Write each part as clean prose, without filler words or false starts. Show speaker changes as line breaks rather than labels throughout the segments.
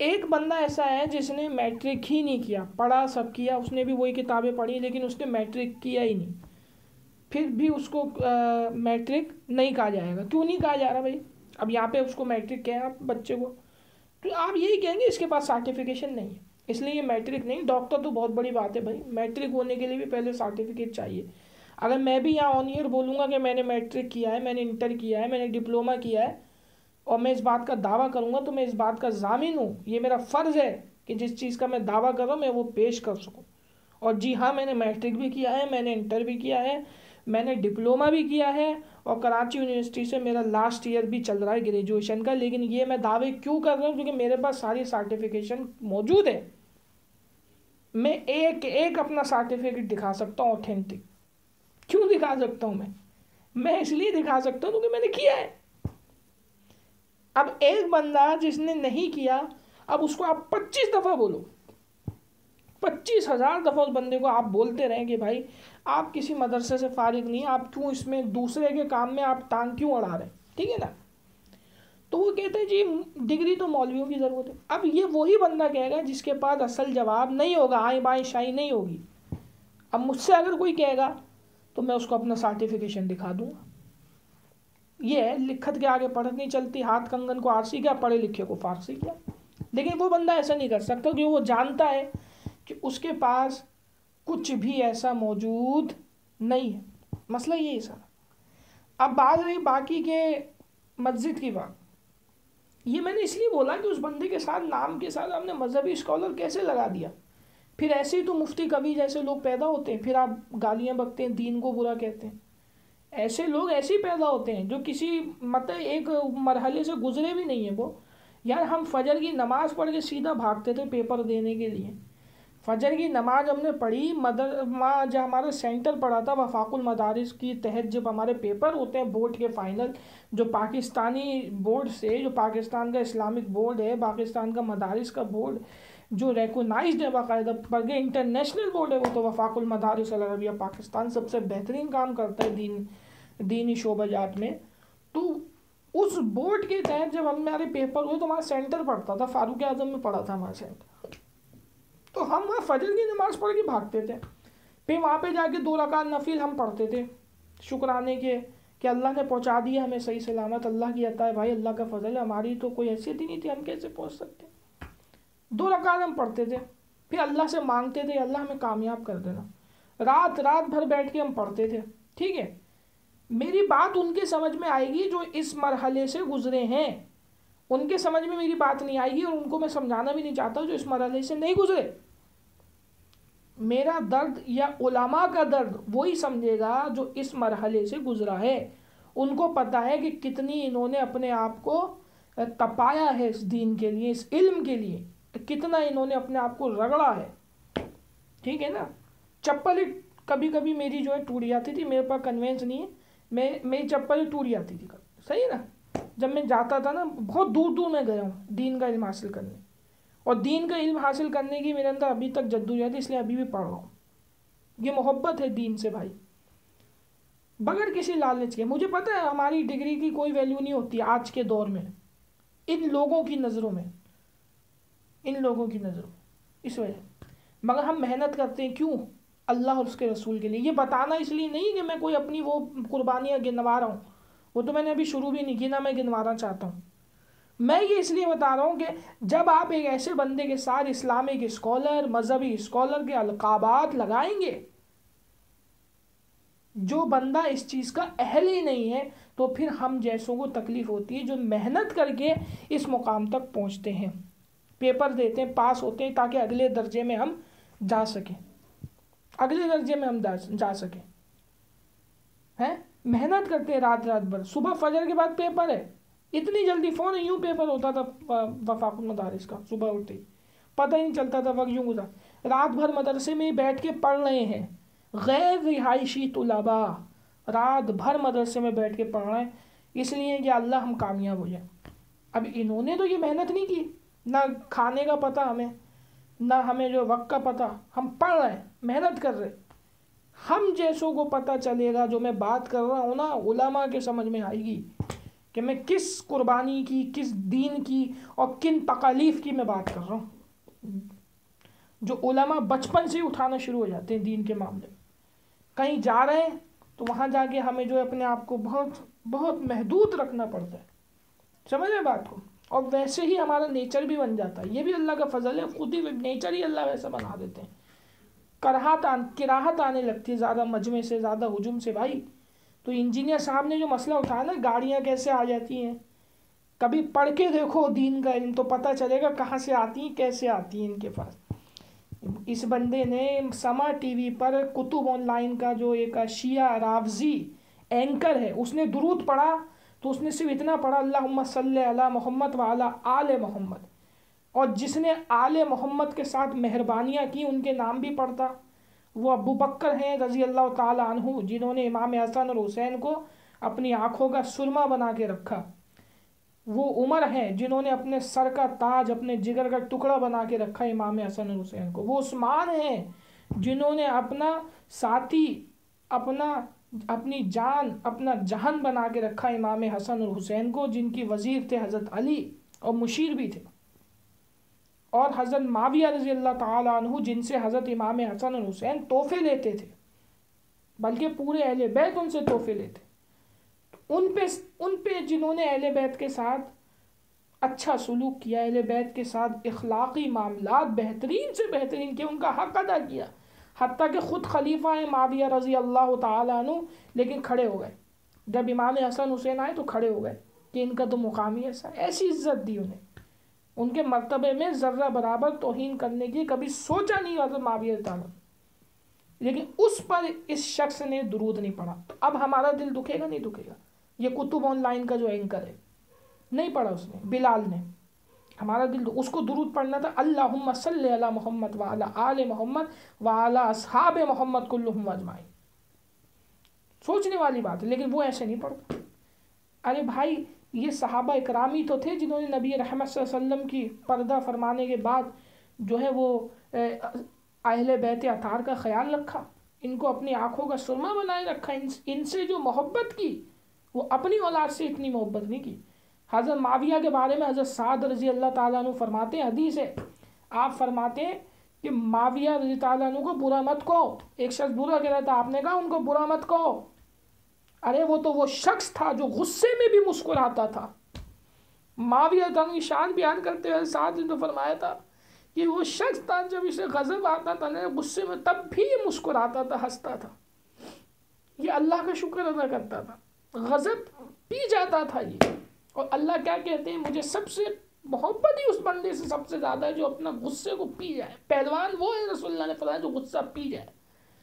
ایک بندہ ایسا ہے جس نے میٹرک ہی نہیں کیا، پڑھا سب کیا، اس نے بھی وہی کتابیں پڑھی لیکن اس نے میٹرک کیا ہی نہیں، پھر بھی اس کو میٹرک نہیں کہا جائے گا. کیوں نہیں کہا جا رہا بھائی؟ اب یہاں پہ اس کو میٹرک کیا ہے آپ بچے کو، تو آپ یہی کہیں گے اس کے پاس سرٹیفکیشن نہیں ہے اس لیے یہ میٹرک نہیں. ڈاکٹر تو بہت بڑی بات ہے بھائی، میٹرک ہونے کے لیے بھی پہلے سرٹیفکیٹ چاہیے. اگر میں بھی یہاں آن ایئر بولوں گا کہ میں نے میٹرک کیا ہے، میں نے انٹر کیا ہے، میں نے ڈپلومہ کیا ہے، اور میں اس بات کا دعویٰ کروں گا تو میں اس بات کا ضامن ہوں، یہ میرا فرض ہے کہ جس چیز کا میں دعویٰ کر رہا ہوں میں وہ پیش کر سکوں. اور جی ہاں، میں نے میٹرک بھی کیا ہے، میں نے انٹر بھی کیا ہے، میں نے ڈپلومہ بھی کیا ہے، اور کراچی یونیورسٹی سے میرا لاسٹ ایئر بھی چل رہا ہے گریجویشن کا. لیکن یہ میں دعوے کیوں کر رہا ہوں؟ کیونکہ میرے پاس ساری سرٹیفکیشن موجود ہے. میں ایک اپنا سرٹیفکیٹ دکھا سکتا ہوں اوتھینٹک. کیوں دکھا سکتا ہوں میں اس لیے دکھا سکتا ہوں کیونکہ میں نے کیا ہے. اب ایک بندہ جس نے نہیں کیا، اب اس کو آپ 25 دفعہ بولو، 25,000 دفعہ اس بندے کو آپ بولتے رہیں کہ بھائی آپ کسی مدرسے سے فارغ نہیں، آپ کیوں اس میں دوسرے کے کام میں آپ ٹانگ کیوں اڑا رہے ہیں، ٹھیک ہے نا؟ تو وہ کہتے ہیں جی ڈگری تو مولویوں کی ضرورت ہے. اب یہ وہی بندہ کہے گا جس کے پاس اصل جواب نہیں ہوگا، آئیں بائیں شائیں نہیں ہوگی. اب مجھ سے اگر کوئی کہے گا تو میں اس کو اپنا سرٹیفکیشن دکھا دوں گا. یہ ہے لکھت کے آگے پڑھت نہیں چلتی، ہاتھ کنگن کو آرسی کیا، پڑھے لکھے کو فارسی کیا. لیکن وہ بندہ ایسا نہیں کر سکتا کیونکہ وہ جانتا ہے کہ اس کے پاس کچھ بھی ایسا موجود نہیں ہے. مسئلہ یہی سر. اب بات رہی باقی کے مسجد کی بات، یہ میں نے اس لیے بولا کہ اس بندے کے ساتھ نام کے ساتھ ہم نے مذہبی اسکالر کیسے لگا دیا. پھر ایسے ہی تو مفتی کبھی جیسے لوگ پیدا ہوتے ہیں، پھر آپ گالیاں بکتے ہیں، دین کو برا کہتے ہیں. ایسے لوگ ایسے ہی پیدا ہوتے ہیں جو کسی مطلب ایک مرحلے سے گزرے بھی نہیں ہیں. وہ یار ہم فجر کی نماز پڑھ کے سیدھا بھاگتے تھے پیپر دینے کے لیے. فجر کی نماز ہم نے پڑھی، جب ہمارا سینٹر پڑا تھا وفاق المدارس کی تحت، جب ہمارے پیپر ہوتے ہیں بورڈ کے فائنل، جو پاکستانی بورڈ سے، جو پاکستان کا اسلامک بورڈ ہے، پاکستان کا مدارس کا بورڈ جو ریکونائزڈ ہے باقاعدہ، بلکہ انٹرنیشنل بورڈ ہے وہ تو وفاق المدارس العربیہ پاکستان سب سے بہترین کام کرتا ہے دینی شعبہ جات میں. تو اس بورڈ کے تحت جب ہمارے پیپر ہوئے تو ہمارا سینٹر پڑتا تھا، فاروق اعظم میں پڑا تھا ہمارا سینٹر. تو ہم وہاں فجر کی نماز پڑھ کے بھاگتے تھے، پھر وہاں پہ جا کے 2 رکعت نفل ہم پڑھتے تھے شکرانے کے کہ اللہ نے پہنچا دیا ہمیں صحیح سلامت. اللہ کی عطا ہے بھائی، اللہ کا فضل ہے، ہماری تو کوئی حیثیت ہی نہیں تھی، ہم کیسے پہنچ سکتے. 2 رکعت ہم پڑھتے تھے، پھر اللہ سے مانگتے تھے اللہ ہمیں کامیاب کر دینا. رات بھر بیٹھ کے ہم پڑھتے تھے. ٹھیک ہے، میری بات ان کے سمجھ میں آئے گی جو اس مرحلے سے گزرے ہیں، ان کے سمجھ میں میری بات نہیں آئے گی، اور ان کو میں سمجھانا بھی نہیں چاہتا جو اس مرحلے سے نہیں گزرے. میرا درد یا علماء کا درد وہی سمجھے گا جو اس مرحلے سے گزرا ہے. ان کو پتا ہے کہ کتنی انہوں نے اپنے آپ کو تپایا ہے اس دین کے لیے، اس علم کے لیے، کتنا انہوں نے اپنے آپ کو رگڑا ہے. ٹھیک ہے نا؟ چپل کبھی کبھی میری جو ہے ٹوٹ جاتی تھی، میرے پاس کنوینس نہیں ہے، میری چپل ٹوٹ جاتی تھی. صحیح ہے نا؟ جب میں جاتا تھا نا، بہت دور دور میں گیا ہوں دین کا علم حاصل کرنے، اور دین کا علم حاصل کرنے کی میرے اندر ابھی تک جدوجہد ہے، اس لیے ابھی بھی پڑھ رہا ہوں. یہ محبت ہے دین سے بھائی، بغیر کسی لالچ کے. مجھے پتہ ہے ہماری ڈگری کی کوئی ویلیو نہیں ہوتی آج کے دور میں، ان لوگوں کی نظروں میں، اس وجہ، مگر ہم محنت کرتے ہیں. کیوں؟ اللہ اور اس کے رسول کے لیے. یہ بتانا اس لیے نہیں کہ میں کوئی اپنی وہ قربانیاں گنوا رہا ہوں، وہ تو میں نے ابھی شروع بھی نہیں کی، نہ میں گنوانا چاہتا ہوں. میں یہ اس لیے بتا رہا ہوں کہ جب آپ ایک ایسے بندے کے ساتھ اسلامک اسکالر، مذہبی اسکالر کے القابات لگائیں گے، جو بندہ اس چیز کا اہل ہی نہیں ہے، تو پھر ہم جیسوں کو تکلیف ہوتی ہے جو محنت کر کے اس مقام تک پہنچتے ہیں، پیپر دیتے ہیں، پاس ہوتے ہیں، تاکہ اگلے درجے میں ہم جا سکیں، محنت کرتے ہیں رات بھر. صبح فجر کے بعد پیپر ہے، اتنی جلدی فون یوں پیپر ہوتا تھا وفاق المدارس کا، صبح اٹھتے ہی پتہ ہی نہیں چلتا تھا وقت یوں گزرا. رات بھر مدرسے میں بیٹھ کے پڑھ رہے ہیں، غیر رہائشی طلباء رات بھر مدرسے میں بیٹھ کے پڑھ رہے ہیں، اس لیے کہ اللہ ہم کامیاب ہو جائیں. اب انہوں نے تو یہ محنت نہیں کی، نہ کھانے کا پتہ ہمیں، نہ ہمیں جو وقت کا پتہ، ہم پڑھ رہے ہیں، محنت کر رہے. ہم جیسوں کو پتہ چلے گا، جو میں بات کر رہا ہوں نا علماء کے سمجھ میں آئے گی کہ میں کس قربانی کی، کس دین کی اور کن تکالیف کی میں بات کر رہا ہوں، جو علماء بچپن سے ہی اٹھانا شروع ہو جاتے ہیں دین کے معاملے میں. کہیں جا رہے ہیں تو وہاں جا کے ہمیں جو ہے اپنے آپ کو بہت بہت محدود رکھنا پڑتا ہے. سمجھ رہے بات کو؟ اور ویسے ہی ہمارا نیچر بھی بن جاتا ہے. یہ بھی اللہ کا فضل ہے، خود ہی نیچر ہی اللہ ویسا بنا دیتے ہیں. کراہت آنے لگتی ہے زیادہ مجمع سے، زیادہ ہجوم سے. بھائی تو انجینئر صاحب نے جو مسئلہ اٹھایا نا، گاڑیاں کیسے آ جاتی ہیں، کبھی پڑھ کے دیکھو دین کا علم تو پتہ چلے گا کہاں سے آتی ہیں، کیسے آتی ہیں ان کے پاس. اس بندے نے سما ٹی وی پر کتب آن لائن کا جو ایک شیعہ رافضی اینکر ہے، اس نے درود پڑھا تو اس نے صرف اتنا پڑھا اللہم صلی علی محمد وعلی آل محمد، اور جس نے آل محمد کے ساتھ مہربانیاں کی ان کے نام بھی پڑھتا. وہ ابو بکر ہیں رضی اللہ تعالی عنہ، جنہوں نے امام حسن اور حسین کو اپنی آنکھوں کا سرما بنا کے رکھا. وہ عمر ہیں جنہوں نے اپنے سر کا تاج، اپنے جگر کا ٹکڑا بنا کے رکھا امام حسن اور حسین کو. وہ عثمان ہیں جنہوں نے اپنا ساتھی، اپنی جان، اپنا جہان بنا کے رکھا امام حسن اور حسین کو، جن کی وزیر تھے حضرت علی اور مشیر بھی تھے. اور حضرت معاویہ رضی اللہ تعالی عنہ، جن سے حضرت امام حسن اور حسین تحفے لیتے تھے، بلکہ پورے اہل بیت ان سے تحفے لیتے. ان پہ جنہوں نے اہل بیت کے ساتھ اچھا سلوک کیا، اہل بیت کے ساتھ اخلاقی معاملات بہترین سے بہترین کیا، ان کا حق ادا کیا، حتیٰ کہ خود خلیفہ ہیں معاویہ رضی اللہ تعالی عنہ، لیکن کھڑے ہو گئے جب امام حسن حسین آئے تو کھڑے ہو گئے کہ ان کا تو مقام ہی ایسا. ایسی عزت دی انہیں، ان کے مرتبے میں ذرہ برابر توہین کرنے کی کبھی سوچا نہیں حضرت معاویہ تعالی. لیکن اس پر اس شخص نے درود نہیں پڑھا. تو اب ہمارا دل دکھے گا نہیں دکھے گا؟ یہ کتب آن لائن کا جو اینکر ہے، نہیں پڑھا اس نے، بلال نے. ہمارا دل اس کو درود پڑھنا تھا اللہم صلی علی محمد وعلی آل محمد وعلی اصحاب محمد کلہم اجمعین. سوچنے والی بات ہے، لیکن وہ ایسے نہیں پڑھتا. ارے بھائی، یہ صحابہ اکرام ہی تو تھے جنہوں نے نبی رحمت صلی اللہ علیہ وسلم کی پردہ فرمانے کے بعد جو ہے وہ اہل بیت اطہار کا خیال رکھا، ان کو اپنی آنکھوں کا سرما بنائے رکھا، ان سے جو محبت کی وہ اپنی اولاد سے اتنی محبت نہیں کی. حضرت معاویہ کے بارے میں حضرت سعد رضی اللہ تعالیٰ عنہ فرماتے ہیں، حدیث ہے، آپ فرماتے ہیں کہ معاویہ رضی تعالیٰ عنہ کو برا مت کہو. ایک شخص برا کہہ رہا تھا، آپ نے کہا ان کو برا مت کہو. ارے وہ تو وہ شخص تھا جو غصے میں بھی مسکراتا تھا. معاویہ تعالیٰ کی شان بیان کرتے ہوئے سعد نے تو فرمایا تھا کہ وہ شخص تھا جب اسے غضب آتا تھا نا غصے میں، تب بھی مسکراتا تھا، ہنستا تھا. یہ اللہ کا شکر ادا کرتا تھا، غضب پی جاتا تھا یہ. اور اللہ کیا کہتے ہیں، مجھے سب سے محبت ہی اس بندے سے سب سے زیادہ ہے جو اپنا غصے کو پی جائے. پہلوان وہ ہے رسول اللہ نے فرمایا جو غصہ پی جائے،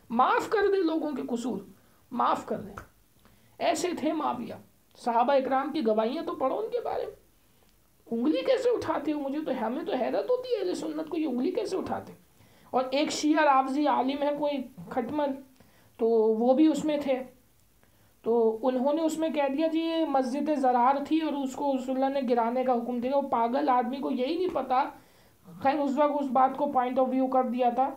معاف کر دے لوگوں کے قصور، معاف کر دے. ایسے تھے معاویہ. صحابہ اکرام کی گواہیاں تو پڑھو ان کے بارے میں. انگلی کیسے اٹھاتے ہو؟ ہمیں تو حیرت ہوتی ہے اہل سنت کو، یہ انگلی کیسے اٹھاتے. اور ایک شیعہ رافضی عالم ہے کوئی کھٹمل، تو وہ بھی اس میں تھے. تو انہوں نے اس میں کہہ دیا جی یہ مسجد زرار تھی اور اس کو رسول اللہ نے گرانے کا حکم دیا. وہ پاگل آدمی کو یہی نہیں پتا. خیر اس وقت اس بات کو پوائنٹ آف ویو کر دیا تھا.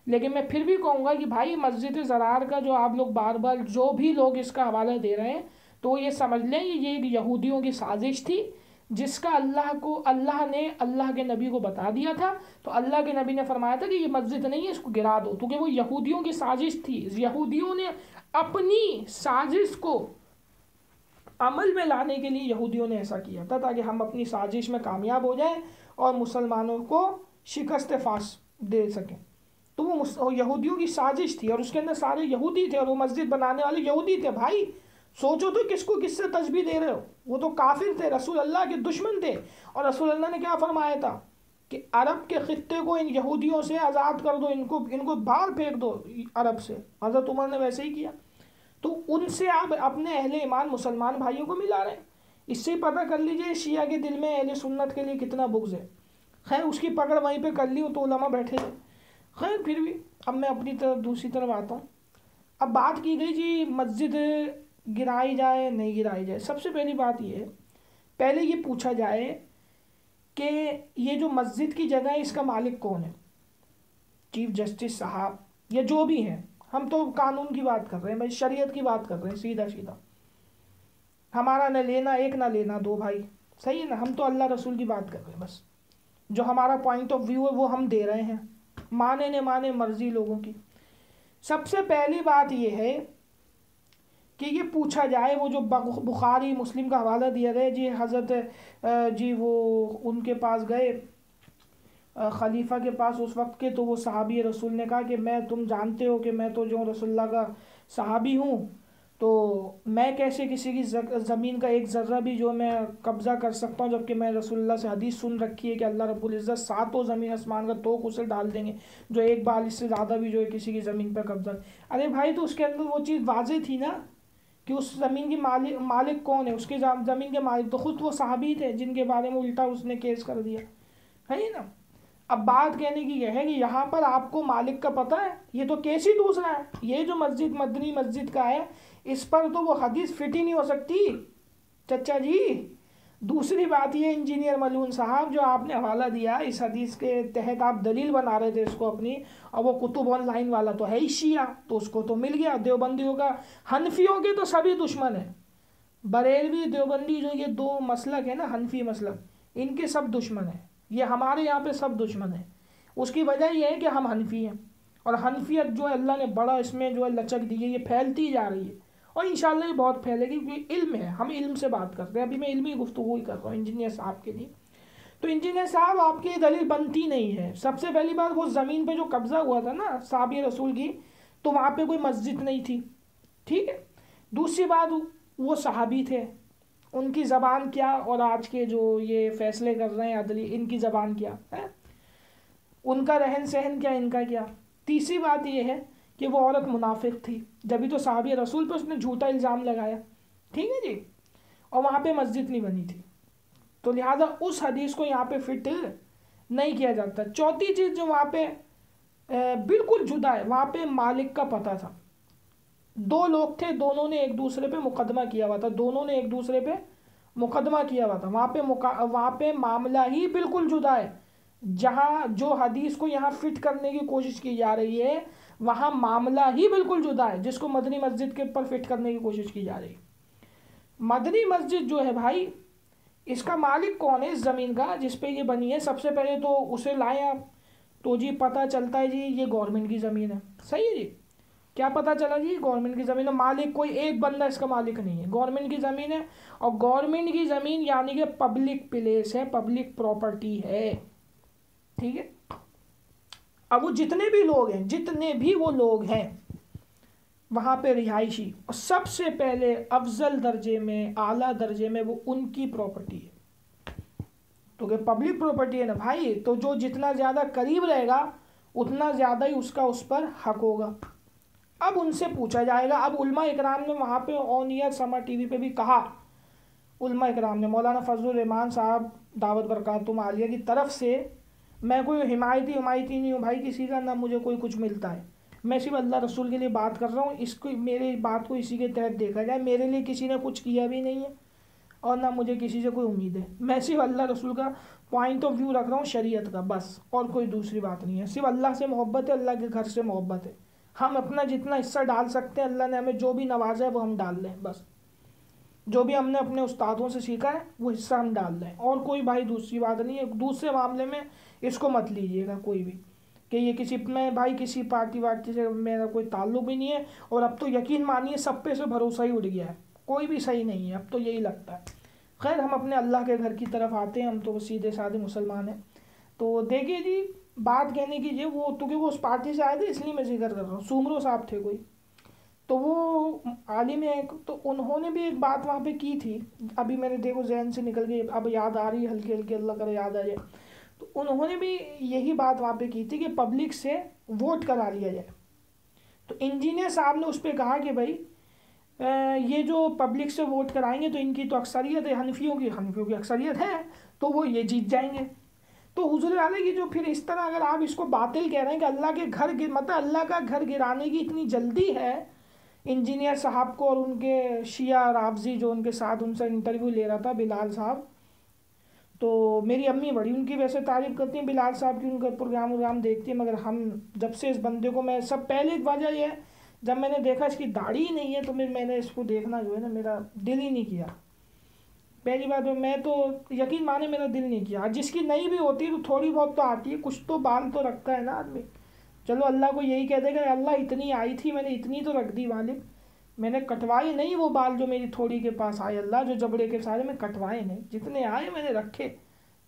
لیکن میں پھر بھی کہوں گا کہ بھائی مسجد زرار کا جو آپ لوگ بار بار جو بھی لوگ اس کا حوالہ دے رہے ہیں، تو یہ سمجھ لیں یہ ایک یہودیوں کی سازش تھی، جس کا اللہ نے اللہ کے نبی کو بتا دیا تھا. تو اللہ کے نبی نے فرمایا تھا کہ یہ مسجد نہیں ہے، اس کو گرا دو، کیونکہ وہ یہودیوں کی سازش تھی. یہودیوں نے اپنی سازش کو عمل میں لانے کے لیے یہودیوں نے ایسا کیا تھا تاکہ ہم اپنی سازش میں کامیاب ہو جائیں اور مسلمانوں کو شکست فاش دے سکیں. تو وہ یہودیوں کی سازش تھی اور اس کے اندر سارے یہودی تھے اور وہ مسجد بنانے والے یہودی تھے. بھائی سوچو تو کس کو کس سے تشبیہ دے رہے ہو. وہ تو کافر تھے، رسول اللہ کے دشمن تھے. اور رسول اللہ نے کیا فرمایا تھا کہ عرب کے خطے کو ان یہودیوں سے آزاد کر دو، ان کو باہر پھینک دو عرب سے. حضرت عمر نے ویسے ہی کیا. تو ان سے آپ اپنے اہل ایمان مسلمان بھائیوں کو ملا رہے ہیں. اس سے پتہ کر لیجئے شیعہ کے دل میں اہل سنت کے لیے کتنا بغض ہے. خیر اس کی پکڑ وہیں پہ کر لی تو علماء بیٹھے تھے. خیر پھر بھی اب میں اپنی طرف دوسری طرف آتا ہوں. اب بات کی گئی جی مسجد گرائی جائے نہیں گرائی جائے. سب سے پہلی بات یہ ہے، پہلے یہ پوچھا جائے کہ یہ جو مسجد کی جگہ ہے اس کا مالک کون ہے. چیف جسٹس صاحب یا جو بھی ہیں، ہم تو قانون کی بات کر رہے ہیں، شریعت کی بات کر رہے ہیں سیدھا سیدھا. ہمارا نہ لینا ایک نہ لینا دو بھائی، صحیح ہے نا؟ ہم تو اللہ رسول کی بات کر رہے ہیں، بس جو ہمارا پوائنٹ آف ویو ہے وہ ہم دے رہے ہیں، مانے نہ مانے مرضی لوگوں کی۔ سب سے پہلی بات یہ ہے کہ یہ پوچھا جائے، وہ جو بخاری مسلم کا حوالہ دیا گیا جی حضرت جی وہ ان کے پاس گئے خلیفہ کے پاس اس وقت کے، تو وہ صحابی رسول نے کہا کہ میں، تم جانتے ہو کہ میں تو جو رسول اللہ کا صحابی ہوں، تو میں کیسے کسی کی زمین کا ایک ذرہ بھی جو میں قبضہ کر سکتا ہوں، جبکہ میں رسول اللہ سے حدیث سن رکھی ہے کہ اللہ رب العزت ساتوں زمین آسمان کا توق اسے ڈال دیں گے جو ایک بال اس سے زیادہ بھی جو ہے کسی کی زمین پر قبضہ۔ ارے بھائی تو اس کے اندر وہ چیز واضح تھی نا کہ اس زمین کی مالک کون ہے، اس کی زمین کے مالک تو خود وہ صحابی تھے جن کے بارے میں الٹا اس نے کیس کر دیا ہے نا۔ اب بات کہنے کی یہ ہے کہ یہاں پر آپ کو مالک کا پتہ ہے، یہ تو کیس ہی دوسرا ہے، یہ جو مسجد مدنی مسجد کا ہے اس پر تو وہ حدیث فٹ ہی نہیں ہو سکتی چچا جی۔ دوسری بات یہ انجینئر ملون صاحب جو آپ نے حوالہ دیا اس حدیث کے تحت آپ دلیل بنا رہے تھے اس کو اپنی، اور وہ کتب آن لائن والا تو ہے ہی شیعہ، تو اس کو تو مل گیا۔ دیوبندیوں کا، حنفیوں کے تو سبھی دشمن ہیں، بریلوی دیوبندی جو یہ دو مسلک ہے نا حنفی مسلک، ان کے سب دشمن ہیں، یہ ہمارے یہاں پہ سب دشمن ہیں۔ اس کی وجہ یہ ہے کہ ہم حنفی ہیں، اور حنفیت جو ہے اللہ نے بڑا اس میں جو ہے لچک دی ہے، یہ پھیلتی جا رہی ہے اور انشاءاللہ یہ بہت پھیلے گی، کیونکہ علم ہے، ہم علم سے بات کرتے ہیں۔ ابھی میں علمی گفتگو ہی کر رہا ہوں انجینئر صاحب کے لیے۔ تو انجینئر صاحب آپ کی دلیل بنتی نہیں ہے۔ سب سے پہلی بات، وہ زمین پہ جو قبضہ ہوا تھا نا صحابی رسول کی، تو وہاں پہ کوئی مسجد نہیں تھی، ٹھیک ہے۔ دوسری بات، وہ صحابی تھے، ان کی زبان کیا، اور آج کے جو یہ فیصلے کر رہے ہیں عدلی، ان کی زبان کیا ہے، ان کا رہن سہن کیا، ان کا کیا۔ تیسری بات یہ ہے کہ وہ عورت منافق تھی، جبھی تو صحابی رسول پہ اس نے جھوٹا الزام لگایا، ٹھیک ہے جی، اور وہاں پہ مسجد نہیں بنی تھی، تو لہٰذا اس حدیث کو یہاں پہ فٹ نہیں کیا جاتا۔ چوتھی چیز جو وہاں پہ بالکل جدا ہے، وہاں پہ مالک کا پتہ تھا، دو لوگ تھے، دونوں نے ایک دوسرے پہ مقدمہ کیا ہوا تھا، وہاں پہ معاملہ ہی بالکل جدا ہے۔ جہاں جو حدیث کو یہاں فٹ کرنے کی کوشش کی جا رہی ہے وہاں معاملہ ہی بالکل جدا ہے، جس کو مدنی مسجد کے اوپر فٹ کرنے کی کوشش کی جا رہی ہے۔ مدنی مسجد جو ہے بھائی، اس کا مالک کون ہے اس زمین کا جس پہ یہ بنی ہے؟ سب سے پہلے تو اسے لائیں آپ، تو جی پتہ چلتا ہے جی یہ گورنمنٹ کی زمین ہے، صحیح ہے جی، کیا پتہ چلا جی؟ گورنمنٹ کی زمین ہے، مالک کوئی ایک بندہ اس کا مالک نہیں ہے، گورنمنٹ کی زمین ہے، اور گورنمنٹ کی زمین یعنی کہ پبلک پلیس ہے، پبلک پراپرٹی ہے، ٹھیک ہے۔ اب وہ جتنے بھی وہ لوگ ہیں وہاں پہ رہائشی، اور سب سے پہلے افضل درجے میں، اعلیٰ درجے میں وہ ان کی پراپرٹی ہے، تو کہ پبلک پراپرٹی ہے نا بھائی، تو جو جتنا زیادہ قریب رہے گا اتنا زیادہ ہی اس کا اس پر حق ہوگا۔ اب ان سے پوچھا جائے گا، اب علماء اکرام نے وہاں پہ آن ایئر سما ٹی وی پہ بھی کہا، علماء اکرام نے، مولانا فضل الرحمان صاحب دعوت برکاتہم عالیہ کی طرف سے، میں کوئی حمایتی نہیں ہوں بھائی کسی کا، نہ مجھے کوئی کچھ ملتا ہے، میں صرف اللہ رسول کے لیے بات کر رہا ہوں، اس کو میرے بات کو اسی کے تحت دیکھا جائے، میرے لیے کسی نے کچھ کیا بھی نہیں ہے اور نہ مجھے کسی سے کوئی امید ہے، میں صرف اللہ رسول کا پوائنٹ آف ویو رکھ رہا ہوں، شریعت کا، بس، اور کوئی دوسری بات نہیں ہے، صرف اللہ سے محبت ہے، اللہ کے گھر سے محبت ہے، ہم اپنا جتنا حصہ ڈال سکتے ہیں، اللہ نے ہمیں جو بھی نوازا ہے وہ ہم ڈال لیں، بس جو بھی ہم نے اپنے استادوں سے سیکھا ہے وہ حصہ ہم ڈال لیں، اور کوئی بھائی دوسری بات نہیں ہے، دوسرے معاملے میں اس کو مت لیجیے گا کوئی بھی کہ یہ کسی پارٹی سے میرا کوئی تعلق بھی نہیں ہے، اور اب تو یقین مانیے سب پہ سے بھروسہ ہی اٹھ گیا ہے، کوئی بھی صحیح نہیں ہے اب تو، یہی لگتا ہے۔ خیر ہم اپنے اللہ کے گھر کی طرف آتے ہیں، ہم تو سیدھے سادھے مسلمان ہیں۔ تو دیکھیے جی، بات کہنے کی وہ تو کہ وہ اس پارٹی سے آئے تھے، اس لیے میں ذکر کر رہا ہوں، سومرو صاحب تھے کوئی، تو وہ عالم ہے، تو انہوں نے بھی ایک بات وہاں پہ کی تھی، ابھی میں نے دیکھو ذہن سے نکل گئی، اب یاد آ رہی ہے ہلکی ہلکی، اللہ کرے یاد آ جائے۔ تو انہوں نے بھی یہی بات وہاں پہ کی تھی کہ پبلک سے ووٹ کرا لیا جائے، تو انجینئر صاحب نے اس پہ کہا کہ بھائی یہ جو پبلک سے ووٹ کرائیں گے تو ان کی تو اکثریت ہے، حنفیوں کی اکثریت ہے، تو وہ یہ جیت جائیں گے۔ تو حضور علیہ کی جو پھر اس طرح اگر آپ اس کو باطل کہہ رہے ہیں کہ اللہ کے گھر مطلب اللہ کا گھر گرانے کی اتنی جلدی ہے انجینئر صاحب کو، اور ان کے شیعہ رافضی جو ان کے ساتھ ان سے انٹرویو لے رہا تھا بلال صاحب، تو میری امی بڑی ان کی ویسے تعریف کرتی ہیں بلال صاحب کی، ان کا پروگرام دیکھتی ہیں، مگر ہم جب سے اس بندے کو میں پہلے وجہ یہ ہے جب میں نے دیکھا اس کی داڑھی ہی نہیں ہے تو میں نے اس کو دیکھنا جو ہے نا میرا دل ہی نہیں کیا. پہلی بات میں تو یقین مانے میرا دل نہیں کیا. جس کی نہیں بھی ہوتی تو تھوڑی بہت تو آتی ہے, کچھ تو بال تو رکھتا ہے نا آدمی. چلو اللہ کو یہی کہہ دے گا اللہ اتنی آئی تھی میں نے اتنی تو رکھ دی مالک, میں نے کٹوائے نہیں وہ بال جو میری تھوڑی کے پاس آئے, اللہ جو جبڑے کے سارے میں کٹوائے نہیں, جتنے آئے میں نے رکھے.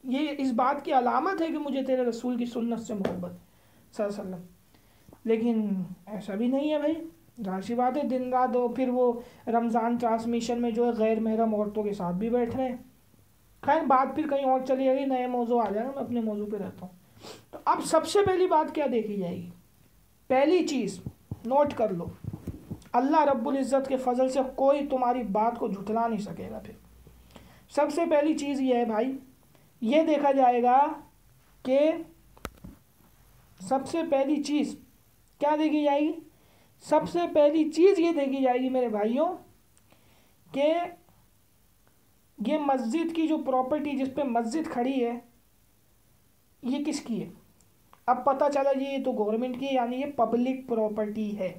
یہ اس بات کی علامت ہے کہ مجھے تیرے رسول کی سنت سے محبت صلی اللہ علیہ وسلم. لیکن ایسا بھی نہیں ہے بھائی, ظاہر سی بات ہے دن رات ہو. پھر وہ رمضان ٹرانسمیشن میں جو ہے غیر محرم عورتوں کے ساتھ بھی بیٹھ رہے ہیں. خیر بات پھر کہیں اور چلی جائے گی, نئے موضوع آ جائے گا, میں اپنے موضوع پہ رہتا ہوں. تو اب سب سے پہلی بات کیا دیکھی جائے گی؟ پہلی چیز نوٹ کر لو, اللہ رب العزت کے فضل سے کوئی تمہاری بات کو جھٹلا نہیں سکے گا. پھر سب سے پہلی چیز یہ ہے بھائی, یہ دیکھا جائے گا کہ سب سے پہلی چیز کیا دیکھی جائے گی؟ سب سے پہلی چیز یہ دیکھی جائے گی میرے بھائیوں کہ یہ مسجد کی جو پراپرٹی جس پہ مسجد کھڑی ہے یہ کس کی ہے. اب پتہ چلا جی یہ تو گورنمنٹ کی ہے, یعنی یہ پبلک پراپرٹی ہے.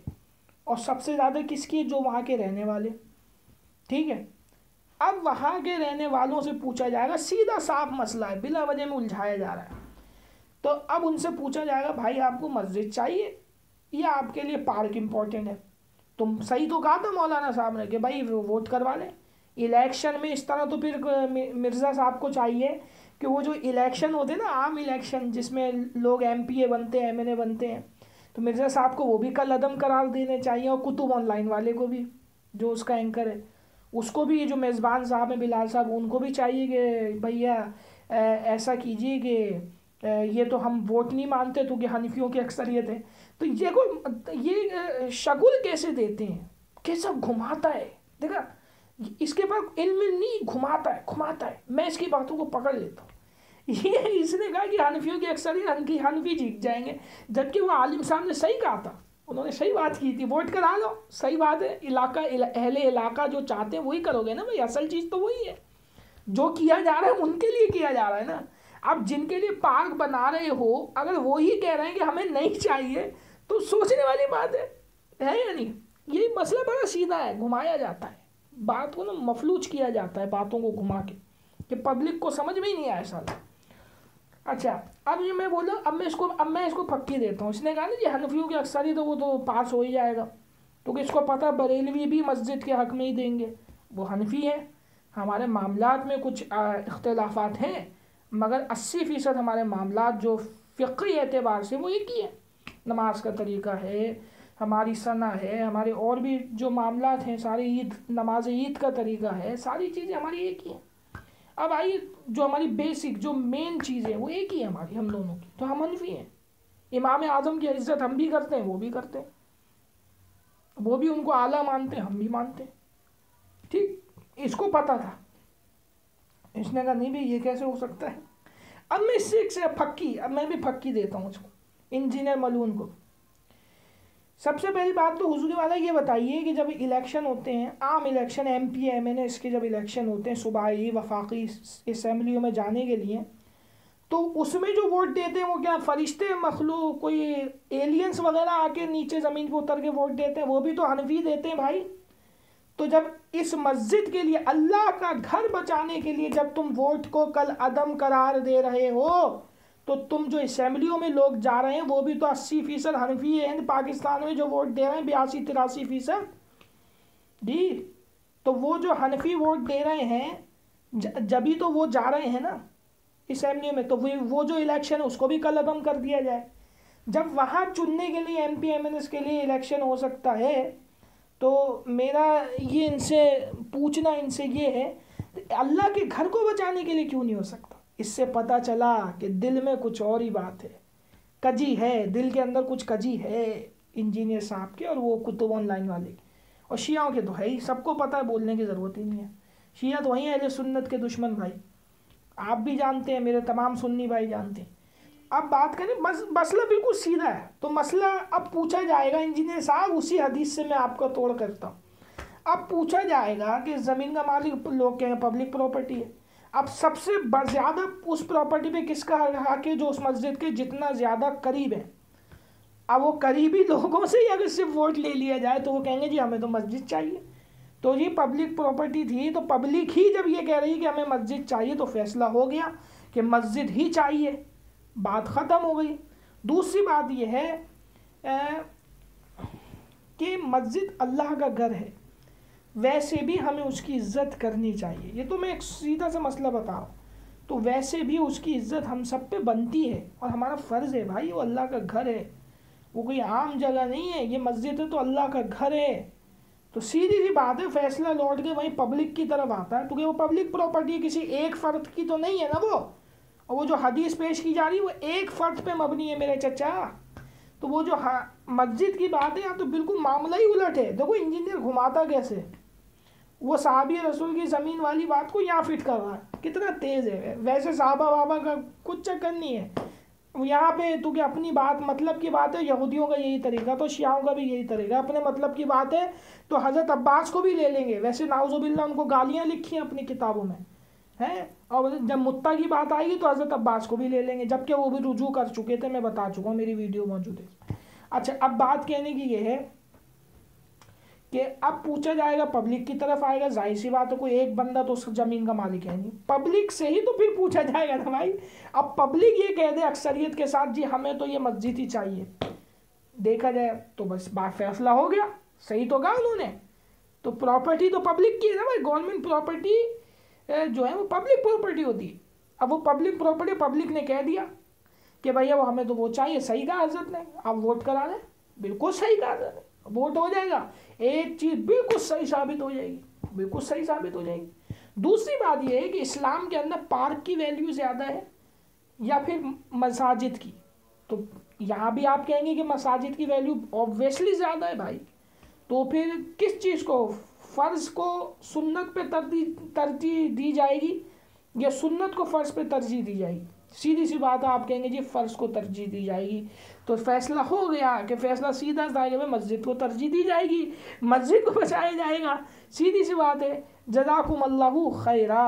اور سب سے زیادہ کس کی ہے؟ جو وہاں کے رہنے والے. ٹھیک ہے, اب وہاں کے رہنے والوں سے پوچھا جائے گا, سیدھا صاف مسئلہ ہے, بلا وجہ میں الجھایا جا رہا ہے. تو اب ان سے پوچھا جائے گا بھائی آپ کو مسجد چاہیے یا آپ کے لیے پارک امپورٹنٹ ہے؟ تم صحیح تو کہا تھا مولانا صاحب نے کہ بھائی ووٹ کروا لیں الیکشن میں. اس طرح تو پھر مرزا صاحب کو چاہیے کہ وہ جو الیکشن ہوتے ہیں نا, عام الیکشن جس میں لوگ ایم پی اے بنتے ہیں, ایم این اے بنتے ہیں, تو مرزا صاحب کو وہ بھی کل عدم قرار دینے چاہیے. اور کتب آن لائن والے کو بھی, جو اس کا اینکر ہے, اس کو بھی, جو میزبان صاحب ہیں بلال صاحب, ان کو بھی چاہیے کہ بھیا ایسا کیجیے کہ یہ تو ہم ووٹ نہیں مانتے تو کہ حنفیوں کی اکثریت ہے. تو یہ شگل کیسے دیتے ہیں, کیسا گھماتا ہے, دیکھا اس کے پاس علم نہیں, گھماتا ہے. میں اس کی باتوں کو پکڑ لیتا ہوں. یہ اس نے کہا کہ حنفیوں کی اکثریت حنفی جیت جائیں گے, جبکہ وہ عالم صاحب نے صحیح کہا تھا, انہوں نے صحیح بات کی تھی, ووٹ کرا لو, صحیح بات ہے. اہل علاقہ جو چاہتے ہیں وہی کرو گے نا بھائی, اصل چیز تو وہی ہے. جو کیا جا رہا ہے ان کے لیے کیا جا رہا ہے نا. اب جن کے لیے پارک بنا رہے ہو اگر وہی کہہ رہے ہیں کہ ہمیں نہیں چاہیے تو سوچنے والی بات ہے یا نہیں. یہ مسئلہ بڑا سیدھا ہے, گھمایا جاتا ہے بات کو نا, مفلوج کیا جاتا ہے باتوں کو گھما کے کہ پبلک کو سمجھ میں ہی نہیں آیا سال. اچھا اب یہ میں بولا, اب میں اس کو پکی دیتا ہوں. اس نے کہا نا جی حنفیوں کی اکثریت تو وہ تو پاس ہو ہی جائے گا, کیونکہ اس کو پتہ بریلوی بھی مسجد کے حق میں ہی دیں گے, وہ حنفی ہیں. ہمارے معاملات میں کچھ اختلافات ہیں مگر 80% ہمارے معاملات جو فقہی اعتبار سے وہ ایک ہی ہے. نماز کا طریقہ ہے, ہماری ثنا ہے, ہمارے اور بھی جو معاملات ہیں سارے, نماز عید کا طریقہ ہے, ساری چیزیں ہماری ایک ہی ہیں. اب آئیے جو ہماری بیسک جو مین چیزیں وہ ایک ہی ہے ہماری, ہم دونوں کی, تو ہم حنفی ہیں. امام اعظم کی عزت ہم بھی کرتے ہیں, وہ بھی کرتے ہیں, وہ بھی ان کو اعلیٰ مانتے ہیں, ہم بھی مانتے ہیں. ٹھیک, اس کو پتہ تھا. اس نے کہا نہیں بھی یہ کیسے ہو سکتا ہے. اب میں اس سے پھکی, اب میں بھی پھکی دیتا ہوں اس کو, انجینئر ملون کو. سب سے پہلی بات تو حضور والا یہ بتائیے کہ جب الیکشن ہوتے ہیں, عام election, M P M N A, اس کے جب الیکشن ہوتے ہیں صوبائی وفاقی اسمبلیوں میں جانے کے لیے, تو اس میں جو ووٹ دیتے ہیں وہ کیا فرشتے, مخلوق, کوئی ایلینس وغیرہ آ کے نیچے زمین پہ اتر کے ووٹ دیتے ہیں؟ وہ بھی تو حنفی دیتے ہیں بھائی. تو جب اس مسجد کے لیے, اللہ کا گھر بچانے کے لیے جب تم ووٹ کو کل عدم قرار دے رہے ہو, تو تم جو اسمبلیوں میں لوگ جا رہے ہیں وہ بھی تو 80% حنفی ہیں. پاکستان میں جو ووٹ دے رہے ہیں 82-83% جی, تو وہ جو حنفی ووٹ دے رہے ہیں جبھی تو وہ جا رہے ہیں نا اسمبلیوں میں, تو وہ جو الیکشن ہے اس کو بھی کل عدم کر دیا جائے. جب وہاں چننے کے لیے M P M N S کے لیے الیکشن ہو سکتا ہے, تو میرا یہ ان سے پوچھنا ان سے یہ ہے اللہ کے گھر کو بچانے کے لیے کیوں نہیں ہو سکتا؟ اس سے پتہ چلا کہ دل میں کچھ اور ہی بات ہے, کجی ہے, دل کے اندر کچھ کجی ہے انجینئر صاحب کے اور وہ کتب آن لائن والے کے, اور شیعوں کے تو ہے ہی, سب کو پتہ ہے, بولنے کی ضرورت ہی نہیں ہے. شیعہ تو وہیں اہل سنت کے دشمن بھائی, آپ بھی جانتے ہیں, میرے تمام سنی بھائی جانتے ہیں. اب بات کریں, مسئلہ بالکل سیدھا ہے. تو مسئلہ اب پوچھا جائے گا انجینئر صاحب, اسی حدیث سے میں آپ کو توڑ کرتا ہوں. اب پوچھا جائے گا کہ زمین کا مالک لوگ کہیں پبلک پراپرٹی ہے, اب سب سے زیادہ اس پراپرٹی پہ کس کا حق ہے؟ جو اس مسجد کے جتنا زیادہ قریب ہے. اب وہ قریبی لوگوں سے ہی اگر صرف ووٹ لے لیا جائے تو وہ کہیں گے جی ہمیں تو مسجد چاہیے. تو جی پبلک پراپرٹی تھی تو پبلک ہی جب یہ کہہ رہی کہ ہمیں مسجد چاہیے تو فیصلہ ہو گیا کہ مسجد ہی چاہیے, بات ختم ہو گئی. دوسری بات یہ ہے کہ مسجد اللہ کا گھر ہے, ویسے بھی ہمیں اس کی عزت کرنی چاہیے. یہ تو میں ایک سیدھا سا مسئلہ بتا رہا ہوں. تو ویسے بھی اس کی عزت ہم سب پہ بنتی ہے اور ہمارا فرض ہے بھائی, وہ اللہ کا گھر ہے, وہ کوئی عام جگہ نہیں ہے. یہ مسجد ہے تو اللہ کا گھر ہے. تو سیدھی سی بات ہے, فیصلہ لوٹ کے وہیں پبلک کی طرف آتا ہے, کیونکہ وہ پبلک پراپرٹی کسی ایک فرد کی تو نہیں ہے نا وہ. اور وہ جو حدیث پیش کی جا رہی ہے وہ ایک فرد پہ مبنی ہے میرے چچا. تو وہ جو مسجد کی بات ہے یہاں تو بالکل معاملہ ہی الٹ ہے. دیکھو انجینئر گھماتا کیسے, وہ صحابی رسول کی زمین والی بات کو یہاں فٹ کر رہا ہے, کتنا تیز ہے. ویسے صحابہ بابا کا کچھ چکر نہیں ہے یہاں پہ, تو کہ اپنی بات مطلب کی بات ہے. یہودیوں کا یہی طریقہ تو شیعوں کا بھی یہی طریقہ, اپنے مطلب کی بات ہے تو حضرت عباس کو بھی لے لیں گے. ویسے نعوذ باللہ ان کو گالیاں لکھی ہیں اپنی کتابوں میں ہیں, اور جب متا کی بات آئے گی تو حضرت عباس کو بھی لے لیں گے, جبکہ وہ بھی رجوع کر چکے تھے, میں بتا چکا ہوں, میری ویڈیو موجود ہے. اچھا اب بات کہنے کی یہ ہے کہ اب پوچھا جائے گا پبلک کی طرف آئے گا, ظاہر سی بات ہے کوئی ایک بندہ تو اس زمین کا مالک ہے نہیں, پبلک سے ہی تو پھر پوچھا جائے گا نا بھائی. اب پبلک یہ کہہ دے اکثریت کے ساتھ جی ہمیں تو یہ مسجد ہی چاہیے, دیکھا جائے تو بس بات فیصلہ ہو گیا. صحیح تو کہا انہوں نے, تو پراپرٹی تو پبلک کی ہے نا بھائی. گورنمنٹ پراپرٹی جو ہے وہ پبلک پراپرٹی ہوتی ہے. اب وہ پبلک پراپرٹی پبلک نے کہہ دیا کہ بھائی اب ہمیں تو وہ چاہیے, صحیح کہا حضرت نے, آپ ووٹ کرا دیں, بالکل صحیح کہا حضرت نے, ووٹ ہو جائے گا, ایک چیز بالکل صحیح ثابت ہو جائے گی, بالکل صحیح ثابت ہو جائے گی. دوسری بات یہ ہے کہ اسلام کے اندر پارک کی ویلیو زیادہ ہے یا پھر مساجد کی. تو یہاں بھی آپ کہیں گے کہ مساجد کی ویلیو اوبویسلی زیادہ ہے بھائی. تو پھر کس چیز کو, فرض کو سنت پہ ترجیح دی جائے گی یا سنت کو فرض پہ ترجیح دی جائے گی؟ سیدھی سی بات ہے, آپ کہیں گے جی فرض کو ترجیح دی جائے گی. تو فیصلہ ہو گیا کہ فیصلہ سیدھا دائرے میں مسجد کو ترجیح دی جائے گی, مسجد کو بچایا جائے گا. سیدھی سی بات ہے. جزاکم اللہ خیرا.